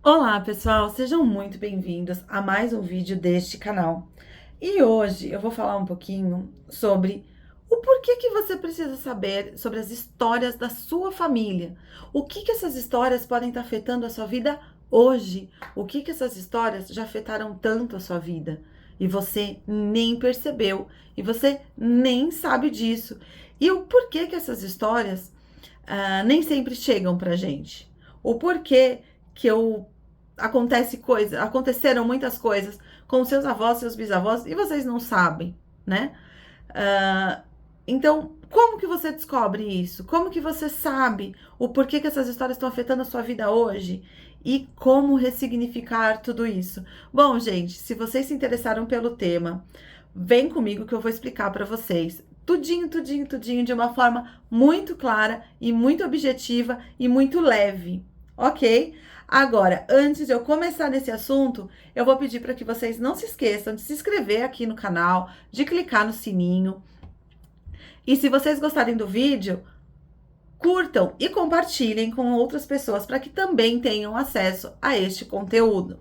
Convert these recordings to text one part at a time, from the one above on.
Olá, pessoal, sejam muito bem-vindos a mais um vídeo deste canal. E hoje eu vou falar um pouquinho sobre o porquê que você precisa saber sobre as histórias da sua família. O que essas histórias podem estar afetando a sua vida hoje? O que essas histórias já afetaram tanto a sua vida? E você nem percebeu, e você nem sabe disso. E o porquê que essas histórias nem sempre chegam pra gente. O porquê que aconteceram muitas coisas com seus avós, seus bisavós, e vocês não sabem, né? Ah, então, como que você descobre isso? Como que você sabe o porquê que essas histórias estão afetando a sua vida hoje? E como ressignificar tudo isso? Bom, gente, se vocês se interessaram pelo tema, vem comigo que eu vou explicar para vocês tudinho, tudinho, tudinho de uma forma muito clara e muito objetiva e muito leve, ok? Agora, antes de eu começar nesse assunto, eu vou pedir para que vocês não se esqueçam de se inscrever aqui no canal, de clicar no sininho. E se vocês gostarem do vídeo, curtam e compartilhem com outras pessoas para que também tenham acesso a este conteúdo.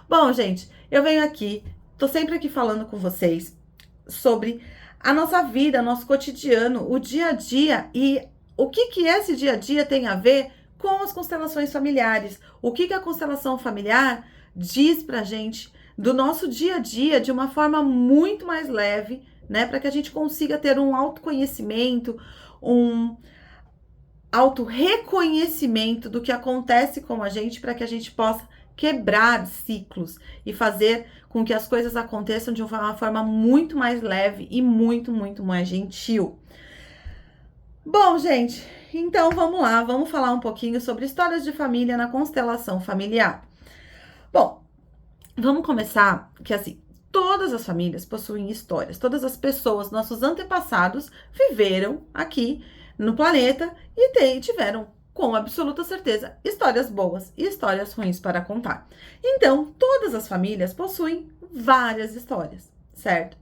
Bom, gente, eu venho aqui, tô sempre aqui falando com vocês sobre a nossa vida, nosso cotidiano, o dia a dia e o que esse dia a dia tem a ver com as constelações familiares. O que a constelação familiar diz pra gente do nosso dia a dia de uma forma muito mais leve, né, para que a gente consiga ter um autoconhecimento, um autorreconhecimento do que acontece com a gente para que a gente possa quebrar ciclos e fazer com que as coisas aconteçam de uma forma muito mais leve e muito, muito mais gentil. Bom, gente, então vamos lá, vamos falar um pouquinho sobre histórias de família na constelação familiar. Bom, vamos começar que assim, todas as famílias possuem histórias, todas as pessoas, nossos antepassados, viveram aqui no planeta e tiveram, com absoluta certeza, histórias boas e histórias ruins para contar. Então, todas as famílias possuem várias histórias, certo?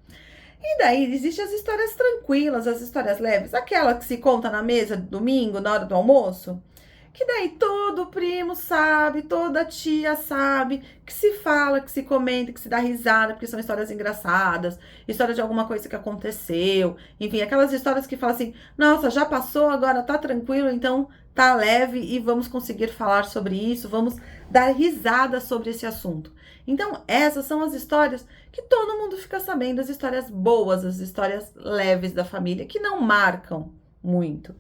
E daí existem as histórias tranquilas, as histórias leves, aquela que se conta na mesa de domingo, na hora do almoço, que daí todo primo sabe, toda tia sabe, que se fala, que se comenta, que se dá risada, porque são histórias engraçadas, história de alguma coisa que aconteceu, enfim, aquelas histórias que falam assim, nossa, já passou, agora tá tranquilo, então tá leve e vamos conseguir falar sobre isso, vamos dar risada sobre esse assunto. Então, essas são as histórias que todo mundo fica sabendo, as histórias boas, as histórias leves da família, que não marcam muito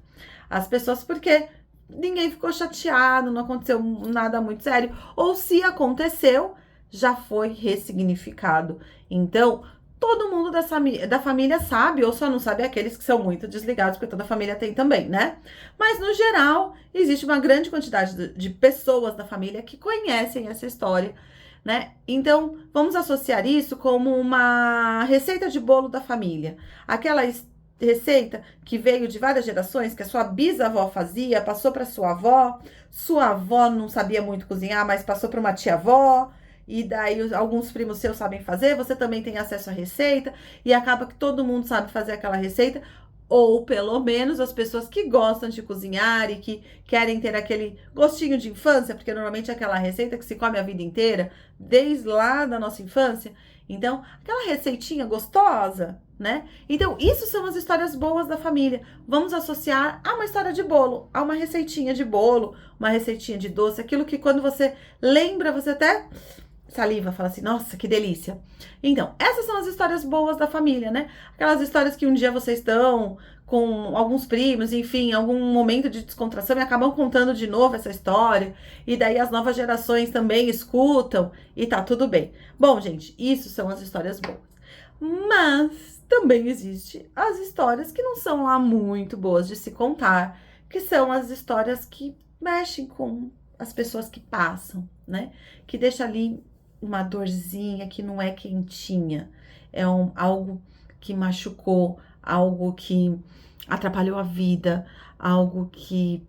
as pessoas, porque ninguém ficou chateado, não aconteceu nada muito sério, ou se aconteceu, já foi ressignificado. Então, todo mundo da família sabe, ou só não sabe aqueles que são muito desligados, porque toda família tem também, né? Mas, no geral, existe uma grande quantidade de pessoas da família que conhecem essa história, né? Então, vamos associar isso como uma receita de bolo da família. Aquela receita que veio de várias gerações, que a sua bisavó fazia, passou para sua avó não sabia muito cozinhar, mas passou para uma tia-avó, e daí alguns primos seus sabem fazer, você também tem acesso à receita, e acaba que todo mundo sabe fazer aquela receita, ou pelo menos as pessoas que gostam de cozinhar e que querem ter aquele gostinho de infância, porque normalmente é aquela receita que se come a vida inteira, desde lá da nossa infância. Então, aquela receitinha gostosa, né? Então, isso são as histórias boas da família. Vamos associar a uma história de bolo, a uma receitinha de bolo, uma receitinha de doce, aquilo que quando você lembra, você até saliva, fala assim, nossa, que delícia. Então, essas são as histórias boas da família, né? Aquelas histórias que um dia vocês estão com alguns primos, enfim, algum momento de descontração e acabam contando de novo essa história, e daí as novas gerações também escutam e tá tudo bem. Bom, gente, isso são as histórias boas. Mas também existe as histórias que não são lá muito boas de se contar, que são as histórias que mexem com as pessoas que passam, né? Que deixa ali uma dorzinha que não é quentinha, é algo que machucou, algo que atrapalhou a vida, algo que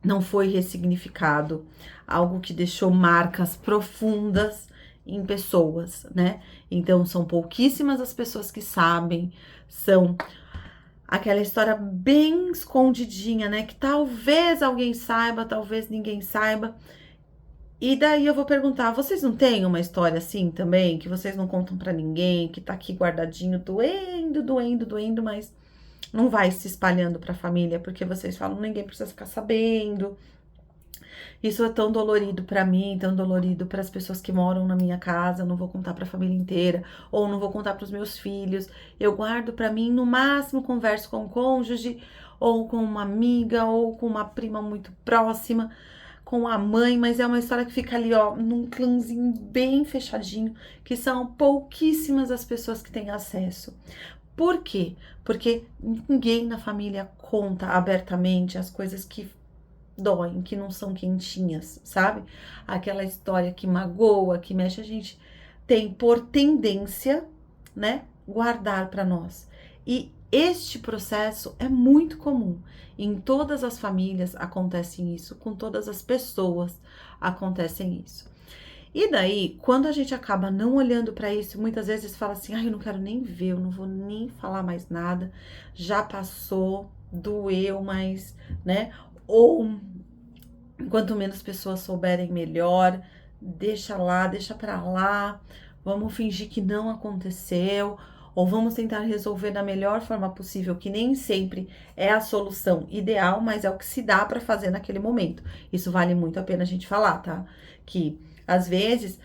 não foi ressignificado, algo que deixou marcas profundas em pessoas, né? Então são pouquíssimas as pessoas que sabem, são aquela história bem escondidinha, né? Que talvez alguém saiba, talvez ninguém saiba, E daí eu vou perguntar, vocês não têm uma história assim também, que vocês não contam pra ninguém, que tá aqui guardadinho, doendo, doendo, doendo, mas não vai se espalhando pra família, porque vocês falam, ninguém precisa ficar sabendo. Isso é tão dolorido pra mim, tão dolorido para as pessoas que moram na minha casa, eu não vou contar pra família inteira, ou não vou contar pros meus filhos. Eu guardo pra mim, no máximo converso com o cônjuge, ou com uma amiga, ou com uma prima muito próxima, com a mãe, mas é uma história que fica ali, ó, num clãzinho bem fechadinho, que são pouquíssimas as pessoas que têm acesso. Por quê? Porque ninguém na família conta abertamente as coisas que doem, que não são quentinhas, sabe? Aquela história que magoa, que mexe, a gente tem por tendência, né, guardar para nós. E este processo é muito comum. Em todas as famílias acontece isso, com todas as pessoas acontecem isso. E daí, quando a gente acaba não olhando para isso, muitas vezes fala assim: "Ai, eu não quero nem ver, eu não vou nem falar mais nada. Já passou, doeu, mas, né?" Ou quanto menos pessoas souberem, melhor. Deixa lá, deixa pra lá. Vamos fingir que não aconteceu. Ou vamos tentar resolver da melhor forma possível, que nem sempre é a solução ideal, mas é o que se dá para fazer naquele momento. Isso vale muito a pena a gente falar, tá? Que às vezes,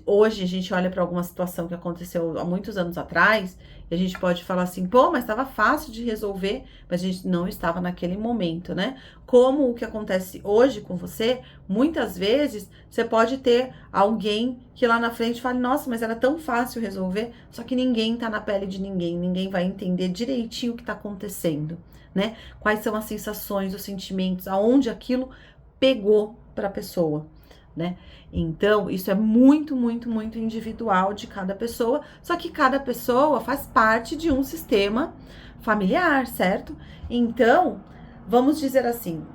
hoje a gente olha para alguma situação que aconteceu há muitos anos atrás, e a gente pode falar assim, pô, mas estava fácil de resolver, mas a gente não estava naquele momento, né? Como o que acontece hoje com você, muitas vezes você pode ter alguém que lá na frente fale, nossa, mas era tão fácil resolver, só que ninguém tá na pele de ninguém, ninguém vai entender direitinho o que tá acontecendo, né? Quais são as sensações, os sentimentos, aonde aquilo pegou para a pessoa, né? Então, isso é muito, muito, muito individual de cada pessoa, só que cada pessoa faz parte de um sistema familiar, certo? Então, vamos dizer assim,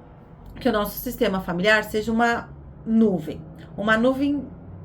que o nosso sistema familiar seja uma nuvem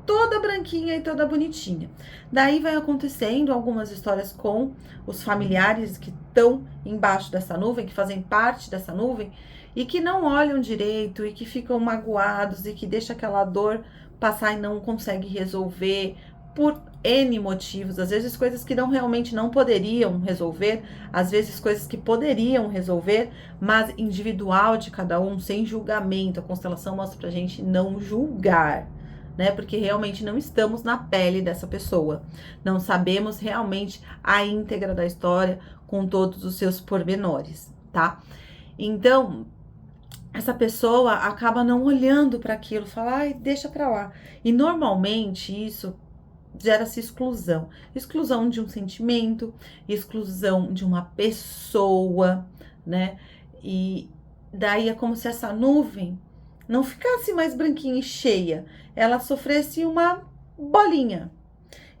toda branquinha e toda bonitinha. Daí vai acontecendo algumas histórias com os familiares que estão embaixo dessa nuvem, que fazem parte dessa nuvem, e que não olham direito, e que ficam magoados, e que deixa aquela dor passar e não consegue resolver por N motivos, às vezes coisas que realmente não poderiam resolver, às vezes coisas que poderiam resolver, mas individual de cada um, sem julgamento. A constelação mostra pra gente não julgar, né? Porque realmente não estamos na pele dessa pessoa, não sabemos realmente a íntegra da história com todos os seus pormenores, tá? Então, essa pessoa acaba não olhando para aquilo, fala, ai, deixa para lá. E normalmente isso gera-se exclusão. Exclusão de um sentimento, exclusão de uma pessoa, né? E daí é como se essa nuvem não ficasse mais branquinha e cheia, ela sofresse uma bolinha.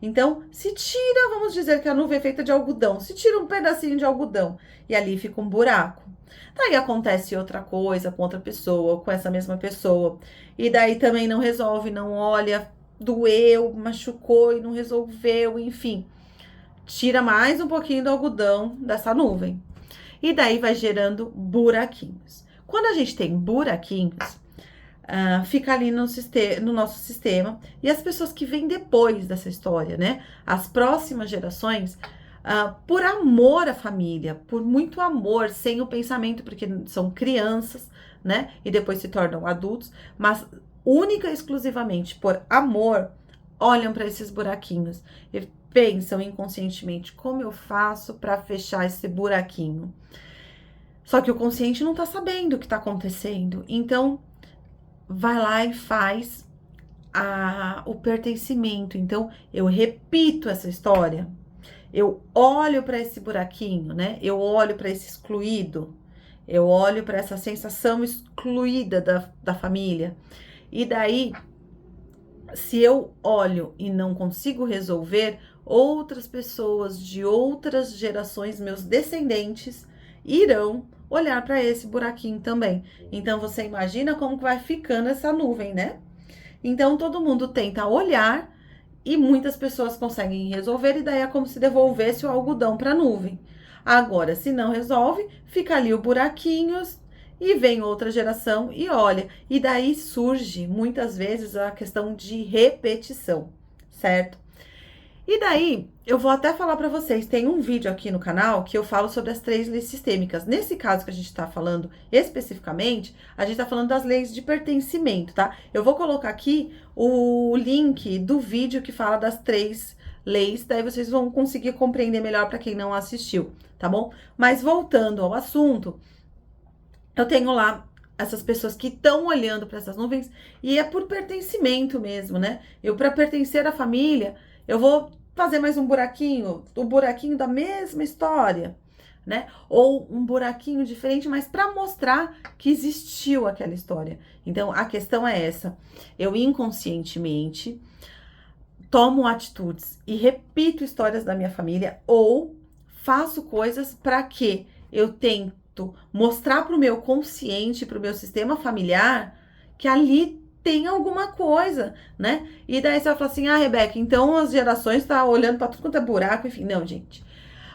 Então, se tira, vamos dizer que a nuvem é feita de algodão, se tira um pedacinho de algodão e ali fica um buraco. Daí acontece outra coisa com outra pessoa, com essa mesma pessoa, e daí também não resolve, não olha, doeu, machucou e não resolveu, enfim. Tira mais um pouquinho do algodão dessa nuvem. E daí vai gerando buraquinhos. Quando a gente tem buraquinhos, fica ali no nosso sistema. E as pessoas que vêm depois dessa história, né? As próximas gerações, por amor à família, por muito amor, sem o pensamento, porque são crianças, né? E depois se tornam adultos, mas única e exclusivamente por amor, olham para esses buraquinhos e pensam inconscientemente, como eu faço para fechar esse buraquinho? Só que o consciente não tá sabendo o que tá acontecendo. Então, vai lá e faz o pertencimento. Então, eu repito essa história. Eu olho para esse buraquinho, né? Eu olho para esse excluído. Eu olho para essa sensação excluída da família. E daí, se eu olho e não consigo resolver, outras pessoas de outras gerações, meus descendentes, irão olhar para esse buraquinho também. Então, você imagina como que vai ficando essa nuvem, né? Então, todo mundo tenta olhar e muitas pessoas conseguem resolver, e daí é como se devolvesse o algodão para a nuvem. Agora, se não resolve, fica ali o buraquinhos e vem outra geração e olha. E daí surge, muitas vezes, a questão de repetição, certo? E daí, eu vou até falar para vocês, tem um vídeo aqui no canal que eu falo sobre as 3 leis sistêmicas. Nesse caso que a gente está falando especificamente, a gente está falando das leis de pertencimento, tá? Eu vou colocar aqui o link do vídeo que fala das 3 leis, daí vocês vão conseguir compreender melhor para quem não assistiu, tá bom? Mas voltando ao assunto, eu tenho lá essas pessoas que estão olhando para essas nuvens e é por pertencimento mesmo, né? Eu, para pertencer à família, eu vou fazer mais um buraquinho, o buraquinho da mesma história, né? Ou um buraquinho diferente, mas para mostrar que existiu aquela história. Então, a questão é essa: eu inconscientemente tomo atitudes e repito histórias da minha família ou faço coisas para que eu tento mostrar para o meu consciente, para o meu sistema familiar, que ali tem alguma coisa, né? E daí você vai falar assim, Rebeca, então as gerações estão olhando para tudo quanto é buraco, enfim. Não, gente.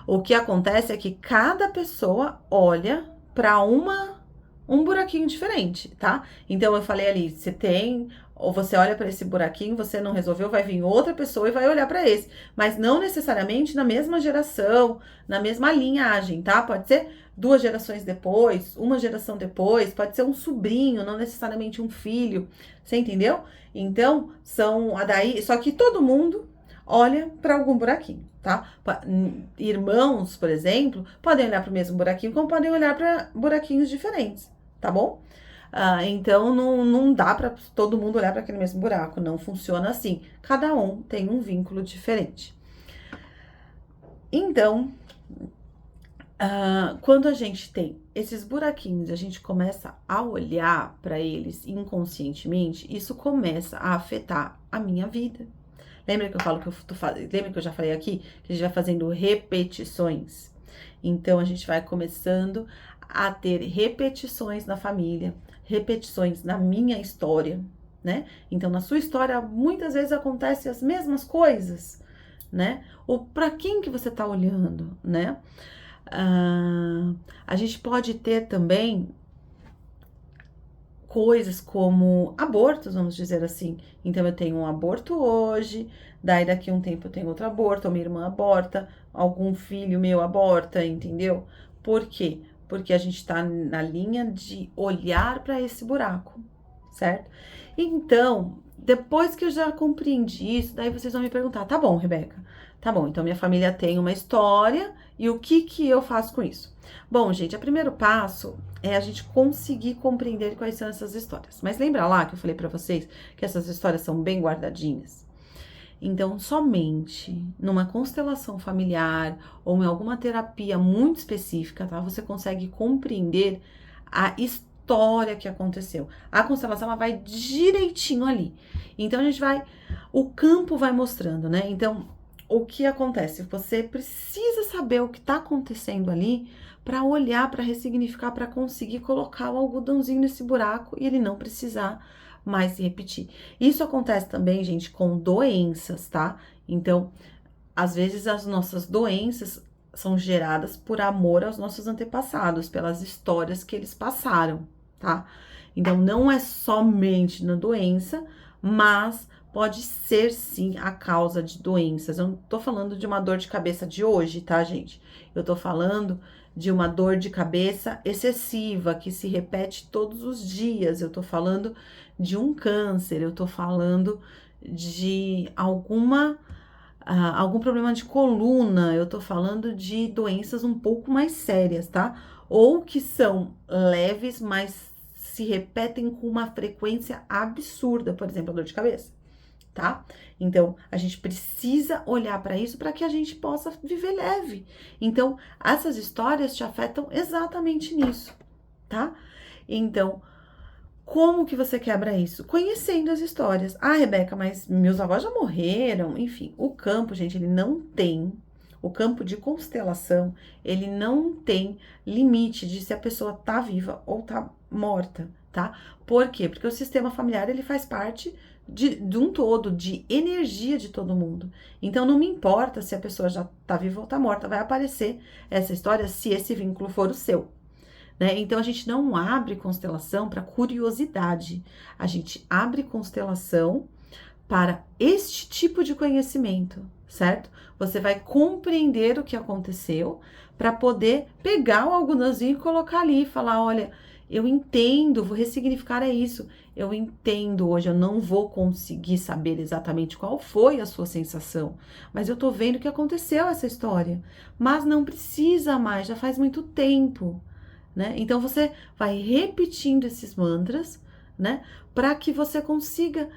O que acontece é que cada pessoa olha para um buraquinho diferente, tá? Então eu falei ali, você tem, ou você olha para esse buraquinho, você não resolveu, vai vir outra pessoa e vai olhar para esse, mas não necessariamente na mesma geração, na mesma linhagem, tá? Pode ser 2 gerações depois, uma geração depois, pode ser um sobrinho, não necessariamente um filho, você entendeu? Então, daí, só que todo mundo olha para algum buraquinho, tá? Irmãos, por exemplo, podem olhar para o mesmo buraquinho, como podem olhar para buraquinhos diferentes, tá bom? Então, não dá para todo mundo olhar para aquele mesmo buraco, não funciona assim. Cada um tem um vínculo diferente. Então, quando a gente tem esses buraquinhos, a gente começa a olhar para eles inconscientemente, isso começa a afetar a minha vida. Lembra que eu falo que lembra que eu já falei aqui que a gente vai fazendo repetições? Então a gente vai começando a ter repetições na família, repetições na minha história, né? Então na sua história muitas vezes acontecem as mesmas coisas, né? Ou para quem que você tá olhando, né? A gente pode ter também coisas como abortos, vamos dizer assim. Então, eu tenho um aborto hoje, daí daqui a um tempo eu tenho outro aborto, ou minha irmã aborta, algum filho meu aborta, entendeu? Por quê? Porque a gente tá na linha de olhar para esse buraco, certo? Então, depois que eu já compreendi isso, daí vocês vão me perguntar, tá bom, Rebeca, tá bom, então minha família tem uma história e o que eu faço com isso? Bom, gente, o primeiro passo é a gente conseguir compreender quais são essas histórias. Mas lembra lá que eu falei para vocês que essas histórias são bem guardadinhas? Então, somente numa constelação familiar ou em alguma terapia muito específica, tá? Você consegue compreender a história que aconteceu. A constelação, ela vai direitinho ali. Então, o campo vai mostrando, né? Então, o que acontece? Você precisa saber o que tá acontecendo ali para olhar, para ressignificar, para conseguir colocar o algodãozinho nesse buraco e ele não precisar mais se repetir. Isso acontece também, gente, com doenças, tá? Então, às vezes as nossas doenças são geradas por amor aos nossos antepassados, pelas histórias que eles passaram, tá? Então, não é somente na doença, mas pode ser sim a causa de doenças. Eu não tô falando de uma dor de cabeça de hoje, tá, gente? Eu tô falando de uma dor de cabeça excessiva que se repete todos os dias. Eu tô falando de um câncer, eu tô falando de algum problema de coluna, eu tô falando de doenças um pouco mais sérias, tá? Ou que são leves, mas se repetem com uma frequência absurda, por exemplo, a dor de cabeça, tá? Então, a gente precisa olhar para isso para que a gente possa viver leve. Então, essas histórias te afetam exatamente nisso, tá? Então, como que você quebra isso? Conhecendo as histórias. Rebeca, mas meus avós já morreram. Enfim, o campo, gente, o campo de constelação, ele não tem limite de se a pessoa tá viva ou tá morta, tá? Por quê? Porque o sistema familiar, ele faz parte de um todo, de energia de todo mundo. Então, não me importa se a pessoa já tá viva ou tá morta, vai aparecer essa história se esse vínculo for o seu, né? Então, a gente não abre constelação para curiosidade, a gente abre constelação para este tipo de conhecimento, certo? Você vai compreender o que aconteceu para poder pegar o algodãozinho e colocar ali e falar, olha, eu entendo, vou ressignificar é isso. Eu entendo hoje, eu não vou conseguir saber exatamente qual foi a sua sensação, mas eu tô vendo que aconteceu essa história. Mas não precisa mais, já faz muito tempo, né? Então você vai repetindo esses mantras, né, para que você consiga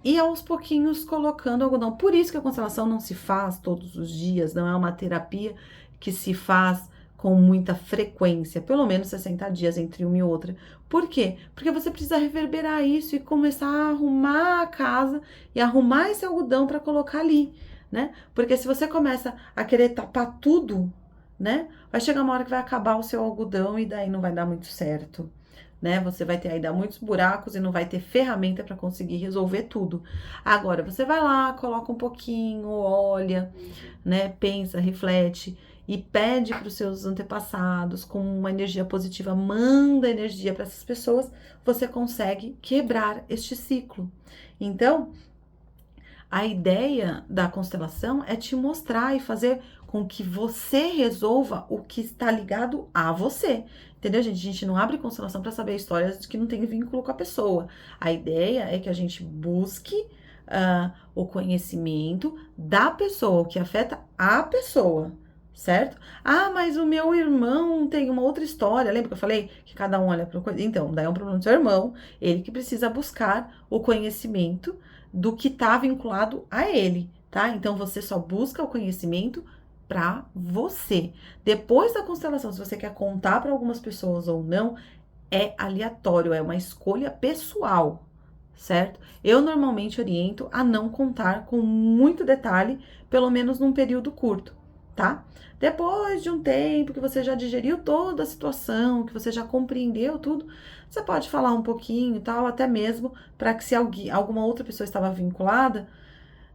e aos pouquinhos colocando algodão. Por isso que a constelação não se faz todos os dias, não é uma terapia que se faz com muita frequência, pelo menos 60 dias entre uma e outra. Por quê? Porque você precisa reverberar isso e começar a arrumar a casa e arrumar esse algodão para colocar ali, né? Porque se você começa a querer tapar tudo, né? Vai chegar uma hora que vai acabar o seu algodão e daí não vai dar muito certo, né? Você vai ter ainda muitos buracos e não vai ter ferramenta para conseguir resolver tudo. Agora, você vai lá, coloca um pouquinho, olha, né? Pensa, reflete e pede para os seus antepassados com uma energia positiva, manda energia para essas pessoas, você consegue quebrar este ciclo. Então, a ideia da constelação é te mostrar e fazer com que você resolva o que está ligado a você. Entendeu, gente? A gente não abre constelação para saber histórias que não tem vínculo com a pessoa. A ideia é que a gente busque o conhecimento da pessoa, o que afeta a pessoa, certo? Ah, mas o meu irmão tem uma outra história. Lembra que eu falei que cada um olha para o... Então, daí é um problema do seu irmão, ele que precisa buscar o conhecimento do que está vinculado a ele, tá? Então você só busca o conhecimento para você. Depois da constelação, se você quer contar para algumas pessoas ou não, é aleatório, é uma escolha pessoal, certo? Eu normalmente oriento a não contar com muito detalhe, pelo menos num período curto, tá? Depois de um tempo que você já digeriu toda a situação, que você já compreendeu tudo, você pode falar um pouquinho e tal, até mesmo para que se alguma outra pessoa estava vinculada,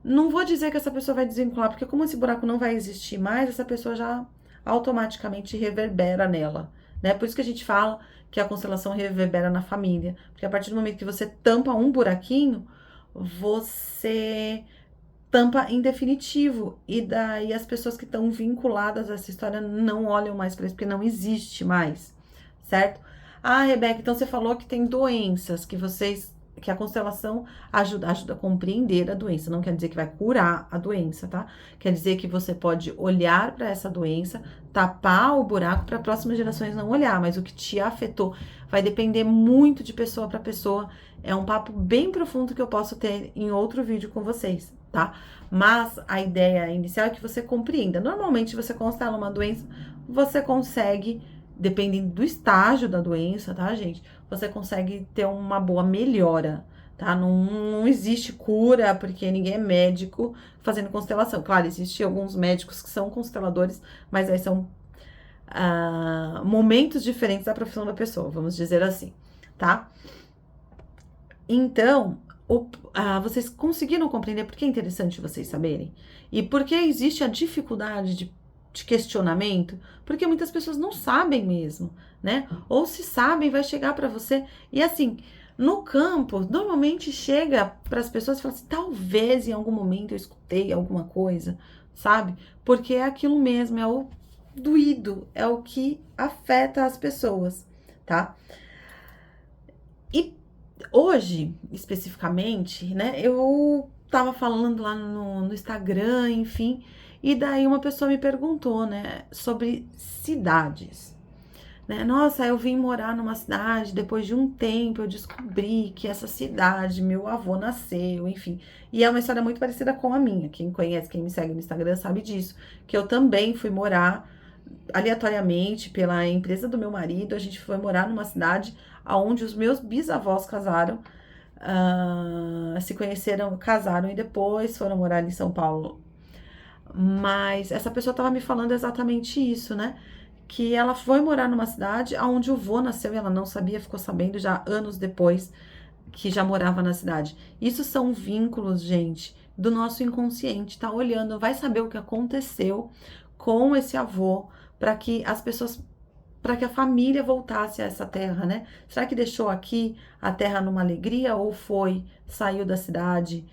não vou dizer que essa pessoa vai desvincular, porque como esse buraco não vai existir mais, essa pessoa já automaticamente reverbera nela, né? Por isso que a gente fala que a constelação reverbera na família, porque a partir do momento que você tampa um buraquinho, você tampa em definitivo, e daí as pessoas que estão vinculadas a essa história não olham mais para isso, porque não existe mais, certo? Ah, Rebeca, então você falou que tem doenças que a constelação ajuda a compreender a doença. Não quer dizer que vai curar a doença, tá? Quer dizer que você pode olhar para essa doença, tapar o buraco para próximas gerações não olhar, mas o que te afetou vai depender muito de pessoa para pessoa. É um papo bem profundo que eu posso ter em outro vídeo com vocês, tá? Mas a ideia inicial é que você compreenda. Normalmente, você constela uma doença, você consegue, dependendo do estágio da doença, tá, gente? Você consegue ter uma boa melhora, tá? Não existe cura, porque ninguém é médico fazendo constelação. Claro, existem alguns médicos que são consteladores, mas aí são momentos diferentes da profissão da pessoa, vamos dizer assim, tá? Então, vocês conseguiram compreender por que é interessante vocês saberem? E por que existe a dificuldade de questionamento? Porque muitas pessoas não sabem mesmo, né? Ou se sabem, vai chegar para você. E assim, no campo, normalmente chega para as pessoas e fala assim: talvez em algum momento eu escutei alguma coisa, sabe? Porque é aquilo mesmo, é o doído, é o que afeta as pessoas, tá? E hoje, especificamente, né, eu tava falando lá no Instagram, enfim, e daí uma pessoa me perguntou, né, sobre cidades, né? Nossa, eu vim morar numa cidade, depois de um tempo eu descobri que essa cidade, meu avô nasceu, enfim. E é uma história muito parecida com a minha. Quem conhece, quem me segue no Instagram sabe disso, que eu também fui morar aleatoriamente pela empresa do meu marido, a gente foi morar numa cidade onde os meus bisavós casaram, se conheceram, casaram e depois foram morar em São Paulo. Mas essa pessoa estava me falando exatamente isso, né? Que ela foi morar numa cidade onde o vô nasceu e ela não sabia, ficou sabendo já anos depois que já morava na cidade. Isso são vínculos, gente, do nosso inconsciente, tá olhando, vai saber o que aconteceu com esse avô, para que as pessoas para que a família voltasse a essa terra, né? Será que deixou aqui a terra numa alegria ou saiu da cidade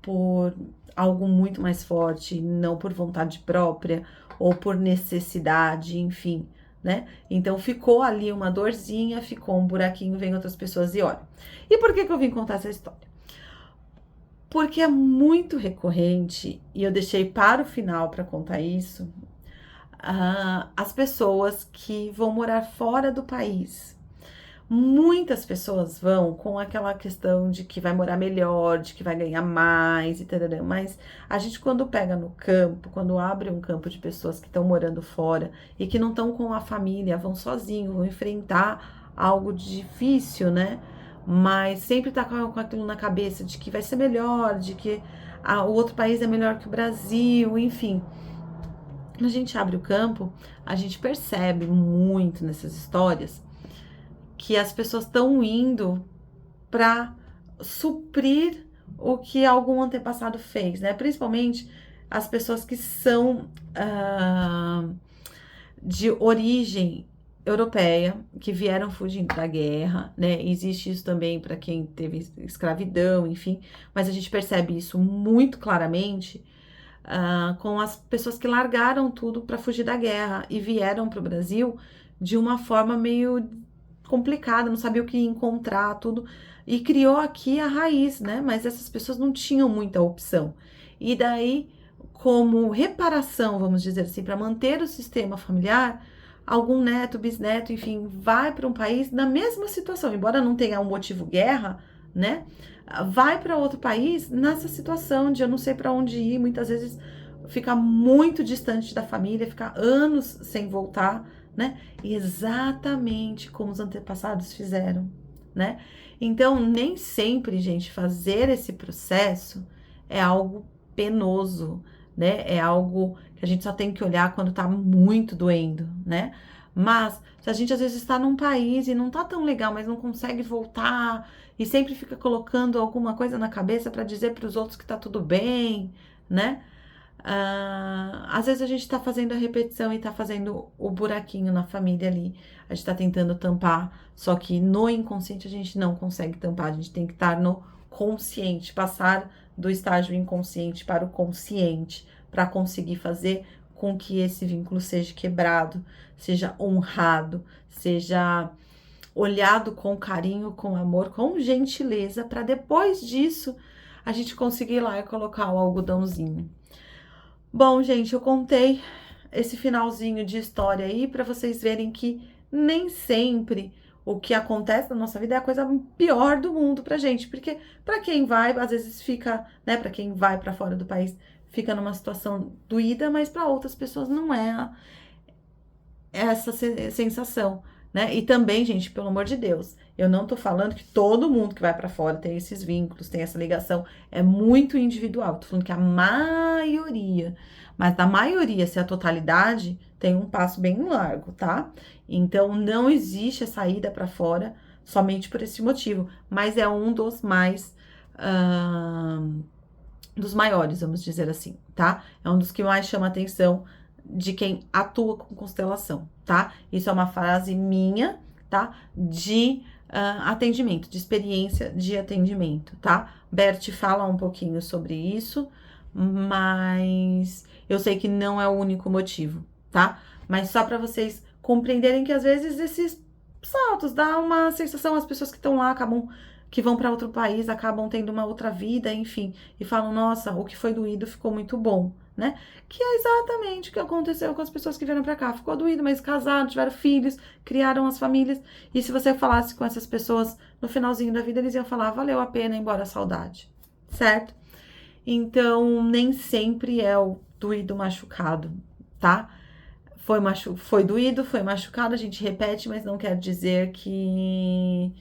por algo muito mais forte, não por vontade própria ou por necessidade, enfim, né? Então ficou ali uma dorzinha, ficou um buraquinho, vem outras pessoas e olha. E por que eu vim contar essa história? Porque é muito recorrente, e eu deixei para o final para contar isso, as pessoas que vão morar fora do país. Muitas pessoas vão com aquela questão de que vai morar melhor, de que vai ganhar mais e tal, mas a gente quando pega no campo, quando abre um campo de pessoas que estão morando fora e que não estão com a família, vão sozinhos, vão enfrentar algo difícil, né? Mas sempre tá com aquilo na cabeça de que vai ser melhor, de que o outro país é melhor que o Brasil, enfim. Quando a gente abre o campo, a gente percebe muito nessas histórias que as pessoas estão indo para suprir o que algum antepassado fez, né? Principalmente as pessoas que são de origem europeia, que vieram fugindo da guerra, né? Existe isso também para quem teve escravidão, enfim, mas a gente percebe isso muito claramente com as pessoas que largaram tudo para fugir da guerra e vieram para o Brasil de uma forma meio complicada, não sabia o que encontrar, tudo, e criou aqui a raiz, né? Mas essas pessoas não tinham muita opção. E daí, como reparação, vamos dizer assim, para manter o sistema familiar, algum neto, bisneto, enfim, vai para um país na mesma situação, embora não tenha um motivo guerra, né? Vai para outro país nessa situação de eu não sei para onde ir, muitas vezes fica muito distante da família, fica anos sem voltar, né? Exatamente como os antepassados fizeram, né? Então, nem sempre, gente, fazer esse processo é algo penoso, né? É algo que a gente só tem que olhar quando tá muito doendo, né? Mas, se a gente às vezes está num país e não tá tão legal, mas não consegue voltar e sempre fica colocando alguma coisa na cabeça para dizer para os outros que tá tudo bem, né? Às vezes a gente tá fazendo a repetição e tá fazendo o buraquinho na família ali. A gente tá tentando tampar, só que no inconsciente a gente não consegue tampar. A gente tem que estar no consciente, passar do estágio inconsciente para o consciente, para conseguir fazer com que esse vínculo seja quebrado, seja honrado, seja olhado com carinho, com amor, com gentileza, para depois disso a gente conseguir ir lá e colocar o algodãozinho. Bom, gente, eu contei esse finalzinho de história aí para vocês verem que nem sempre o que acontece na nossa vida é a coisa pior do mundo pra gente, porque para quem vai, às vezes fica, né, para quem vai para fora do país, fica numa situação doída, mas para outras pessoas não é essa sensação, né? E também, gente, pelo amor de Deus, eu não tô falando que todo mundo que vai para fora tem esses vínculos, tem essa ligação, é muito individual. Tô falando que a maioria, mas da maioria, se a totalidade, tem um passo bem largo, tá? Então não existe a saída para fora somente por esse motivo, mas é um dos dos maiores, vamos dizer assim, tá? É um dos que mais chama atenção de quem atua com constelação, tá? Isso é uma frase minha, tá? De atendimento, de experiência de atendimento, tá? Bert fala um pouquinho sobre isso, mas eu sei que não é o único motivo, tá? Mas só para vocês compreenderem que às vezes esses saltos dá uma sensação, as pessoas que estão lá que vão para outro país acabam tendo uma outra vida, enfim, e falam, nossa, o que foi doído ficou muito bom, né? Que é exatamente o que aconteceu com as pessoas que vieram para cá. Ficou doído, mas casaram, tiveram filhos, criaram as famílias. E se você falasse com essas pessoas no finalzinho da vida, eles iam falar, valeu a pena, embora a saudade, certo? Então, nem sempre é o doído machucado, tá? Foi doído, foi machucado, a gente repete, mas não quer dizer que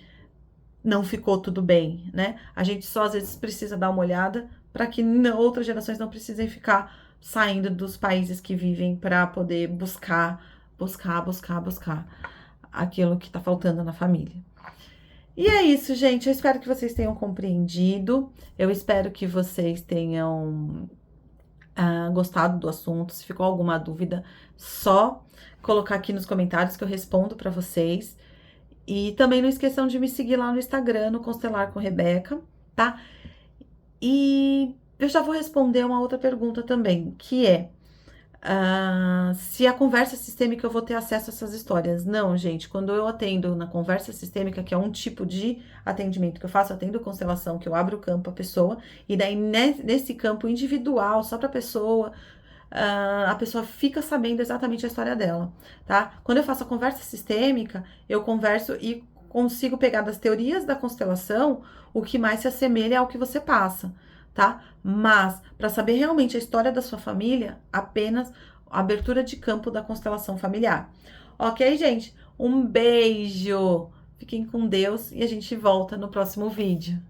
não ficou tudo bem, né? A gente só às vezes precisa dar uma olhada para que outras gerações não precisem ficar saindo dos países que vivem para poder buscar aquilo que tá faltando na família. E é isso, gente. Eu espero que vocês tenham compreendido. Eu espero que vocês tenham gostado do assunto. Se ficou alguma dúvida, só colocar aqui nos comentários que eu respondo para vocês. E também não esqueçam de me seguir lá no Instagram, no Constelar com Rebeca, tá? E eu já vou responder uma outra pergunta também, que é se a conversa sistêmica eu vou ter acesso a essas histórias. Não, gente, quando eu atendo na conversa sistêmica, que é um tipo de atendimento que eu faço, eu atendo constelação, que eu abro o campo à pessoa, e daí nesse campo individual, só para a pessoa fica sabendo exatamente a história dela, tá? Quando eu faço a conversa sistêmica, eu converso e consigo pegar das teorias da constelação o que mais se assemelha ao que você passa, tá? Mas, para saber realmente a história da sua família, apenas a abertura de campo da constelação familiar. Ok, gente? Um beijo! Fiquem com Deus e a gente volta no próximo vídeo.